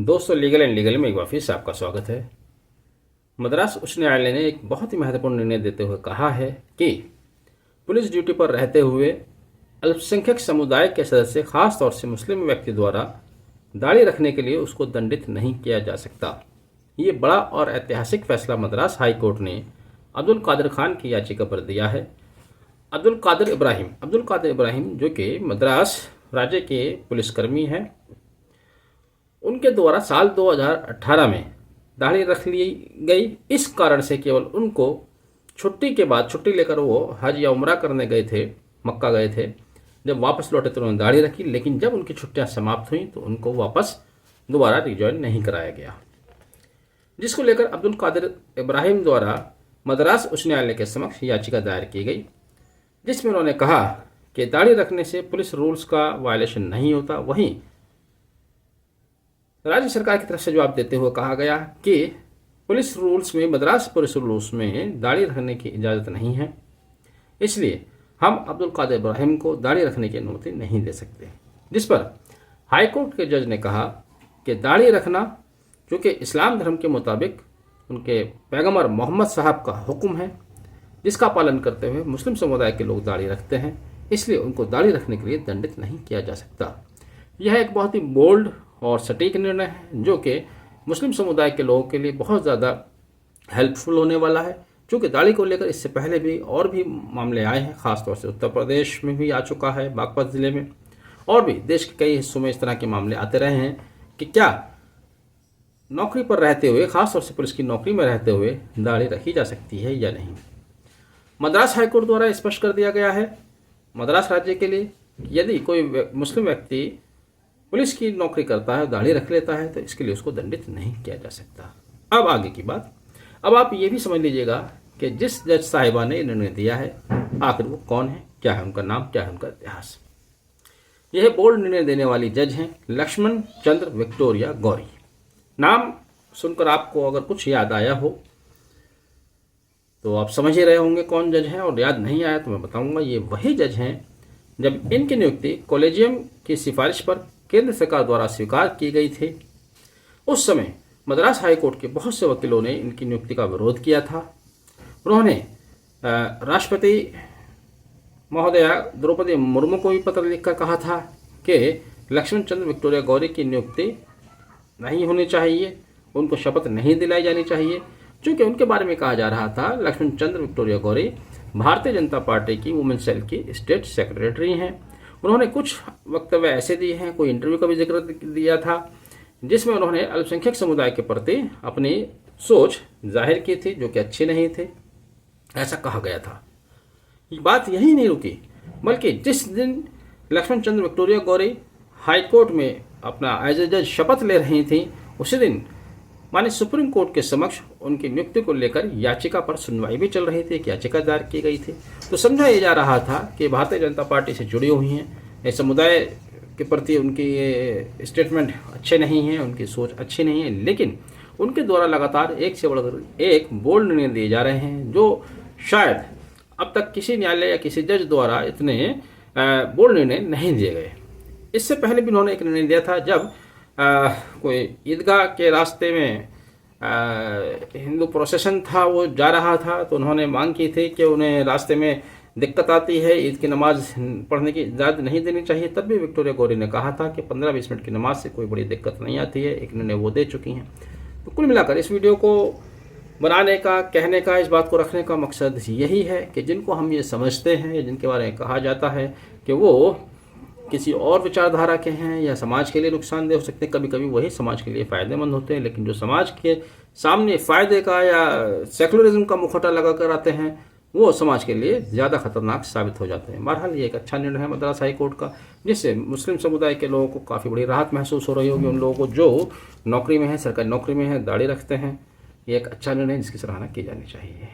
दोस्तों, legal and legal में एक बार फिर से आपका स्वागत है। मद्रास उच्च न्यायालय ने एक बहुत ही महत्वपूर्ण निर्णय देते हुए कहा है कि पुलिस ड्यूटी पर रहते हुए अल्पसंख्यक समुदाय के सदस्य, खास तौर से मुस्लिम व्यक्ति द्वारा दाढ़ी रखने के लिए उसको दंडित नहीं किया जा सकता। ये बड़ा और ऐतिहासिक फैसला मद्रास हाई कोर्ट ने अब्दुल कादिर खान की याचिका पर दिया है। अब्दुल कादिर इब्राहिम जो कि मद्रास राज्य के पुलिसकर्मी हैं, उनके द्वारा साल 2018 में दाढ़ी रख ली गई। इस कारण से केवल उनको छुट्टी के बाद, छुट्टी लेकर वो हज या उम्रा करने गए थे, मक्का गए थे, जब वापस लौटे तो उन्होंने दाढ़ी रखी। लेकिन जब उनकी छुट्टियां समाप्त हुई तो उनको वापस दोबारा रिजॉइन नहीं कराया गया, जिसको लेकर अब्दुल कादिर इब्राहिम द्वारा मद्रास उच्च न्यायालय के समक्ष याचिका दायर की गई, जिसमें उन्होंने कहा कि दाढ़ी रखने से पुलिस रूल्स का वायलेशन नहीं होता। वहीं राज्य सरकार की तरफ से जवाब देते हुए कहा गया कि पुलिस रूल्स में, मद्रास पुलिस रूल्स में दाढ़ी रखने की इजाज़त नहीं है, इसलिए हम अब्दुल कादिर इब्राहिम को दाढ़ी रखने की अनुमति नहीं दे सकते। जिस पर हाईकोर्ट के जज ने कहा कि दाढ़ी रखना जो कि इस्लाम धर्म के मुताबिक उनके पैगंबर मोहम्मद साहब का हुक्म है, जिसका पालन करते हुए मुस्लिम समुदाय के लोग दाढ़ी रखते हैं, इसलिए उनको दाढ़ी रखने के लिए दंडित नहीं किया जा सकता। यह एक बहुत ही बोल्ड और सटीक निर्णय है, जो कि मुस्लिम समुदाय के लोगों के लिए बहुत ज़्यादा हेल्पफुल होने वाला है। क्योंकि दाढ़ी को लेकर इससे पहले भी और भी मामले आए हैं, ख़ासतौर से उत्तर प्रदेश में भी आ चुका है, बागपत ज़िले में, और भी देश के कई हिस्सों में इस तरह के मामले आते रहे हैं कि क्या नौकरी पर रहते हुए, ख़ासतौर से पुलिस की नौकरी में रहते हुए दाढ़ी रखी जा सकती है या नहीं। मद्रास हाईकोर्ट द्वारा स्पष्ट कर दिया गया है मद्रास राज्य के लिए, यदि कोई मुस्लिम व्यक्ति पुलिस की नौकरी करता है, दाढ़ी रख लेता है, तो इसके लिए उसको दंडित नहीं किया जा सकता। अब आगे की बात, अब आप ये भी समझ लीजिएगा कि जिस जज साहिबा ने निर्णय दिया है, आखिर वो कौन है, क्या है उनका नाम, क्या है उनका इतिहास। यह बोल्ड निर्णय देने वाली जज हैं लक्ष्मण चंद्र विक्टोरिया गौरी। नाम सुनकर आपको अगर कुछ याद आया हो तो आप समझ ही रहे होंगे कौन जज हैं, और याद नहीं आया तो मैं बताऊंगा। ये वही जज हैं जब इनकी नियुक्ति कॉलेजियम की सिफारिश पर केंद्र सरकार द्वारा स्वीकार की गई थी। उस समय मद्रास हाईकोर्ट के बहुत से वकीलों ने इनकी नियुक्ति का विरोध किया था। उन्होंने राष्ट्रपति महोदया द्रौपदी मुर्मू को भी पत्र लिखकर कहा था कि लक्ष्मण चंद्र विक्टोरिया गौरी की नियुक्ति नहीं होनी चाहिए, उनको शपथ नहीं दिलाई जानी चाहिए, क्योंकि उनके बारे में कहा जा रहा था लक्ष्मण चंद्र विक्टोरिया गौरी भारतीय जनता पार्टी की वुमेन सेल की स्टेट सेक्रेटरी हैं। उन्होंने कुछ वक्तव्य ऐसे दिए हैं, कोई इंटरव्यू का भी जिक्र दिया था, जिसमें उन्होंने अल्पसंख्यक समुदाय के प्रति अपनी सोच जाहिर की थी, जो कि अच्छी नहीं थे, ऐसा कहा गया था। ये बात यही नहीं रुकी, बल्कि जिस दिन लक्ष्मण चंद्र विक्टोरिया गौरी हाईकोर्ट में अपना एज ए जज शपथ ले रही थी, उसी दिन माननीय सुप्रीम कोर्ट के समक्ष उनकी नियुक्ति को लेकर याचिका पर सुनवाई भी चल रही थी, एक याचिका दायर की गई थी। तो समझा यह जा रहा था कि भारतीय जनता पार्टी से जुड़ी हुई हैं, इस समुदाय के प्रति उनकी ये स्टेटमेंट अच्छे नहीं हैं, उनकी सोच अच्छी नहीं है, लेकिन उनके द्वारा लगातार एक से बढ़कर एक बोल्ड निर्णय दिए जा रहे हैं, जो शायद अब तक किसी न्यायालय या किसी जज द्वारा इतने बोल्ड निर्णय नहीं दिए गए। इससे पहले भी उन्होंने एक निर्णय दिया था, जब कोई ईदगाह के रास्ते में हिंदू प्रोसेशन था, वो जा रहा था, तो उन्होंने मांग की थी कि उन्हें रास्ते में दिक्कत आती है, ईद की नमाज पढ़ने की इजाज़त नहीं देनी चाहिए। तब भी विक्टोरिया गौरी ने कहा था कि 15-20 मिनट की नमाज से कोई बड़ी दिक्कत नहीं आती है, एक निर्णय वो दे चुकी हैं। तो कुल मिलाकर इस वीडियो को बनाने का, कहने का, इस बात को रखने का मकसद यही है कि जिनको हम ये समझते हैं या जिनके बारे में कहा जाता है कि वो किसी और विचारधारा के हैं या समाज के लिए नुकसानदेह हो सकते हैं, कभी कभी वही समाज के लिए फ़ायदेमंद होते हैं, लेकिन जो समाज के सामने फ़ायदे का या सेकुलरिज्म का मुखौटा लगा कर आते हैं, वो समाज के लिए ज़्यादा खतरनाक साबित हो जाते हैं। बहरहाल ये एक अच्छा निर्णय है मद्रास हाई कोर्ट का, जिससे मुस्लिम समुदाय के लोगों को काफ़ी बड़ी राहत महसूस हो रही होगी। उन लोगों को जो नौकरी में है, सरकारी नौकरी में है, दाढ़ी रखते हैं, ये एक अच्छा निर्णय है जिसकी सराहना की जानी चाहिए।